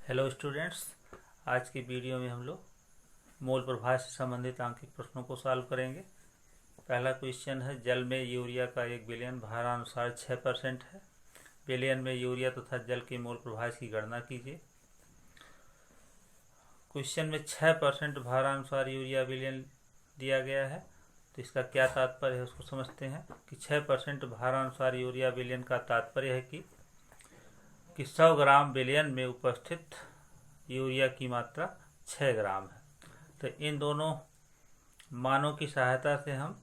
Hello students, आज की video में हम लोग मोल प्रभाव से संबंधित आंकिक प्रश्नों को सॉल्व करेंगे। पहला क्वेश्चन है, जल में यूरिया का 1 बिलियन भारानुसार 6% है। बिलियन में यूरिया तथा जल के मोल प्रभाव की गणना कीजिए। क्वेश्चन में 6% भारानुसार यूरिया बिलियन दिया गया है, तो इसका क्या तात्पर्य है उसको समझते हैं। कि 6% भारानुसार यूरिया बिलियन का तात्पर्य है कि 100 ग्राम बिलियन में उपस्थित यूरिया की मात्रा 6 ग्राम है। तो इन दोनों मानों की सहायता से हम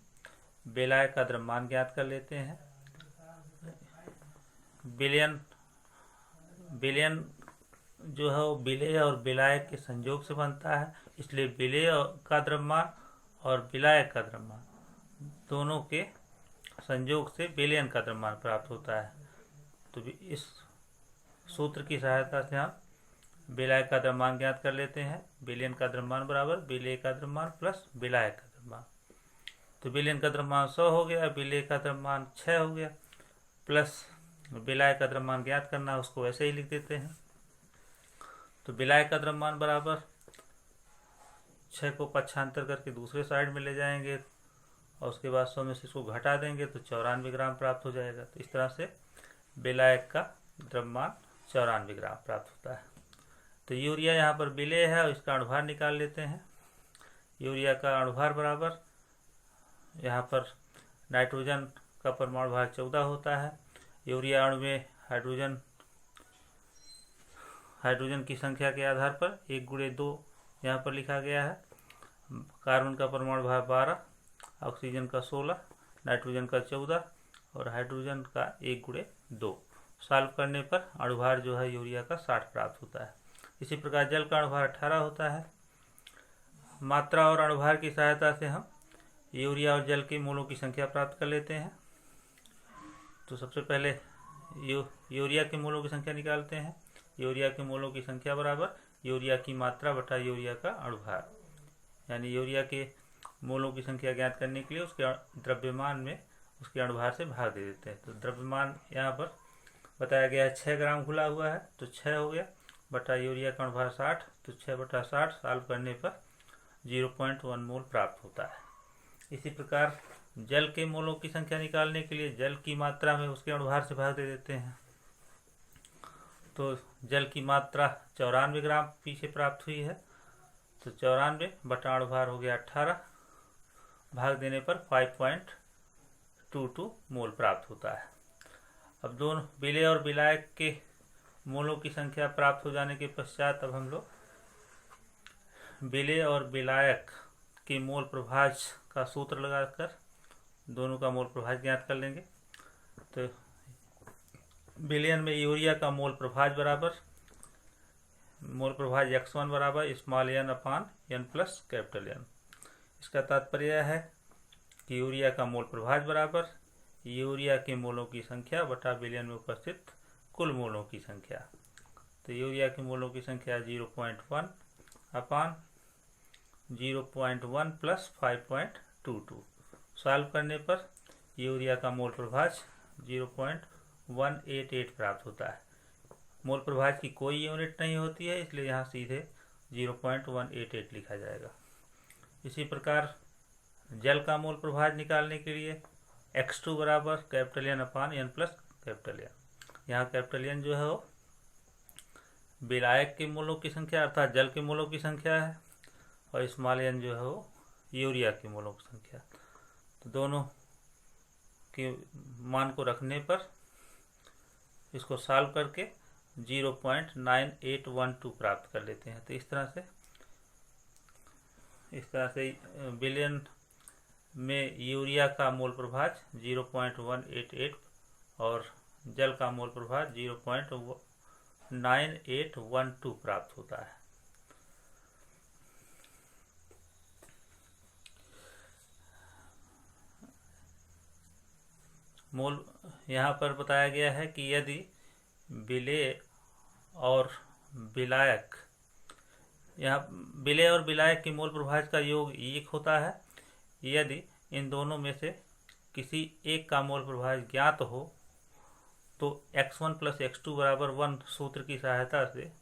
विलायक का द्रव्यमान ज्ञात कर लेते हैं। बिलियन जो है वो विलेय और विलायक के संयोग से बनता है, इसलिए विलेय का द्रव्यमान और विलायक का द्रव्यमान दोनों के संयोग से विलयन का द्रव्यमान प्राप्त होता है। तो इस सूत्र की सहायता से हम विलायक का द्रव्यमान ज्ञात कर लेते हैं। विलयन का द्रव्यमान बराबर विलेय का द्रव्यमान प्लस विलायक का द्रव्यमान। तो विलयन का द्रव्यमान 100 हो गया, विलेय का द्रव्यमान 6 हो गया, प्लस विलायक का द्रव्यमान ज्ञात करना है, उसको ऐसे ही लिख देते हैं। तो विलायक का द्रव्यमान बराबर 6 को पक्षांतर करके दूसरे साइड में ले जाएंगे और उसके बाद 100 में से इसको घटा देंगे तो 94 ग्राम प्राप्त हो जाएगा। तो इस तरह से विलायक का द्रव्यमान 94 ग्राम प्राप्त होता है। तो यूरिया यहाँ पर विलेय है और इसका अणुभार निकाल लेते हैं। यूरिया का अणुभार बराबर, यहाँ पर नाइट्रोजन का परमाणु भार 14 होता है। यूरिया अणु में हाइड्रोजन की संख्या के आधार पर 1/2 यहाँ पर लिखा गया है। कार्बन का परमाणु भार 12, ऑक्सीजन का 16, नाइट्रोजन का 14 और हाइड्रोजन का 1/2। सॉल्व करने पर अणुभार जो है यूरिया का 60 प्राप्त होता है। इसी प्रकार जल का अणुभार 18 होता है। मात्रा और अणुभार की सहायता से हम यूरिया और जल के मोलों की संख्या प्राप्त कर लेते हैं। तो सबसे पहले यूरिया के मोलों की संख्या निकालते हैं। यूरिया के मोलों की संख्या बराबर यूरिया की मात्रा बटा यूरिया का अणुभार, यानी यूरिया के मोलों की संख्या ज्ञात करने के लिए उसके द्रव्यमान में उसके अणुभार से भाग दे देते हैं। तो द्रव्यमान यहाँ पर बताया गया है 6 ग्राम घुला हुआ है, तो 6 हो गया, बटा यूरिया का अणुभार 60, तो 6/60 सॉल्व करने पर 0.1 मोल प्राप्त होता है। इसी प्रकार जल के मोलों की संख्या निकालने के लिए जल की मात्रा में उसके अणुभार से भाग दे देते हैं। तो जल की मात्रा 94 ग्राम पीछे प्राप्त हुई है, तो 94 बटा अणुभार हो गया 18, भाग देने पर 5.22 मोल प्राप्त होता है। अब दोनों विलेय और विलायक के मोलों की संख्या प्राप्त हो जाने के पश्चात अब हम लोग विलेय और विलायक के मोल प्रभाज का सूत्र लगाकर दोनों का मोल प्रभाज ज्ञात कर लेंगे। तो विलयन में यूरिया का मोल प्रभाज x1 बराबर n/n प्लस N। इसका तात्पर्य है कि यूरिया का मोल प्रभाज बराबर यूरिया के मोलों की संख्या बटा विलयन में उपस्थित कुल मोलों की संख्या। तो यूरिया के मोलों की संख्या 0.1 प्लस 5.22। सॉल्व करने पर यूरिया का मोल प्रभाज 0.188 प्राप्त होता है। मोल प्रभाज की कोई यूनिट नहीं होती है, इसलिए यहाँ सीधे 0.188 लिखा जाएगा। इसी प्रकार जल का मोल प्रभाज निकालने के लिए x2 बराबर N/n प्लस N। यहाँ N जो है वो विलायक के मोलों की संख्या अर्थात जल के मोलों की संख्या है और n जो है वो यूरिया के मोलों की संख्या। तो दोनों के मान को रखने पर इसको सॉल्व करके 0.9812 प्राप्त कर लेते हैं। तो इस तरह से बिलियन में यूरिया का मोल प्रभाज 0.188 और जल का मोल प्रभाज 0.9812 प्राप्त होता है। मोल यहाँ पर बताया गया है कि यदि विलेय और विलायक के मोल प्रभाज का योग 1 होता है, यदि इन दोनों में से किसी एक का मोल प्रभाज ज्ञात हो तो x1 प्लस x2 बराबर 1 सूत्र की सहायता से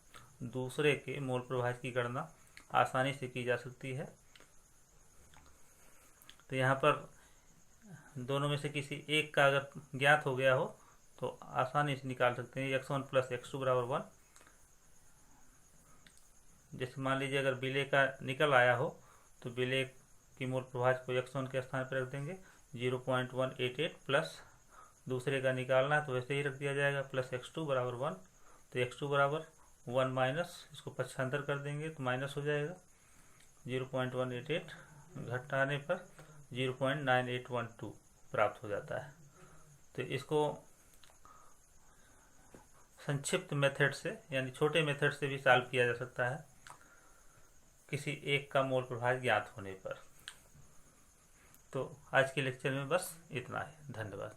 दूसरे के मोल प्रभाज की गणना आसानी से की जा सकती है। तो यहाँ पर दोनों में से किसी एक का अगर ज्ञात हो गया हो तो आसानी से निकाल सकते हैं। x1 प्लस x2 बराबर 1। जैसे मान लीजिए अगर विलेय का निकल आया हो तो विलेय की मोल प्रभाज को x1 के स्थान पर रख देंगे 0.188 प्लस दूसरे का निकालना है तो वैसे ही रख दिया जाएगा प्लस x2 बराबर 1। तो x2 बराबर 1 माइनस, इसको पक्षांतर कर देंगे तो माइनस हो जाएगा 0.188 घटाने पर 0.9812 प्राप्त हो जाता है। तो इसको संक्षिप्त मेथड से यानी छोटे मेथड से भी सॉल्व किया जा सकता है किसी एक का मोल प्रभाज ज्ञात होने पर। तो आज के लेक्चर में बस इतना ही। धन्यवाद।